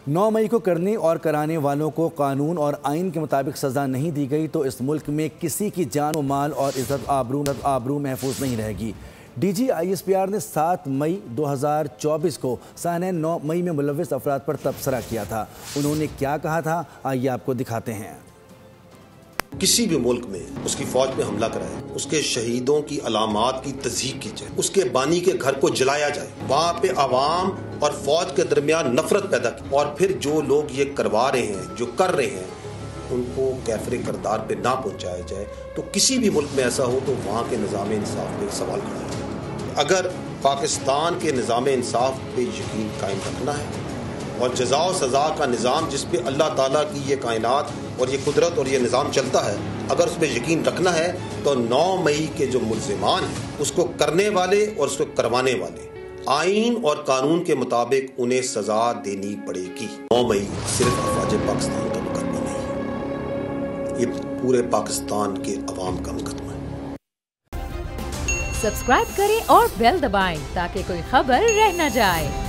9 मई को करने और कराने वालों को कानून और आइन के मुताबिक सज़ा नहीं दी गई तो इस मुल्क में किसी की जान व माल और इज़्ज़त आबरू महफूज नहीं रहेगी। DG ISPR ने 7 मई 2024 को सानैन 9 मई में मुलव्विस अफराद पर तबसरा किया था। उन्होंने क्या कहा था, आइए आपको दिखाते हैं। किसी भी मुल्क में उसकी फौज पे हमला कराए, उसके शहीदों की अलामात की तस्दीक की जाए, उसके बानी के घर को जलाया जाए, वहाँ पे आवाम और फौज के दरमियान नफरत पैदा की और फिर जो लोग ये करवा रहे हैं, जो कर रहे हैं, उनको कैफरे करदार पे ना पहुँचाया जाए, तो किसी भी मुल्क में ऐसा हो तो वहाँ के निज़ाम इंसाफ पे सवाल खड़ा है। अगर पाकिस्तान के निज़ाम इंसाफ पे यकीन कायम रखना है और जज़ा और सज़ा का निज़ाम जिस पे अल्लाह ताला की ये कायनात और ये कुदरत और ये निज़ाम चलता है, अगर उस पर यकीन रखना है तो 9 मई के जो मुल्ज़िमान हैं उसको करने वाले और उसको करवाने वाले आइन और कानून के मुताबिक उन्हें सज़ा देनी पड़ेगी। 9 मई सिर्फ अफवाज पाकिस्तान का मुकदमा नहीं है, ये पूरे पाकिस्तान के अवाम का मुकदमा है। सब्सक्राइब करें और बेल दबाएं ताकि कोई खबर रह न जाए।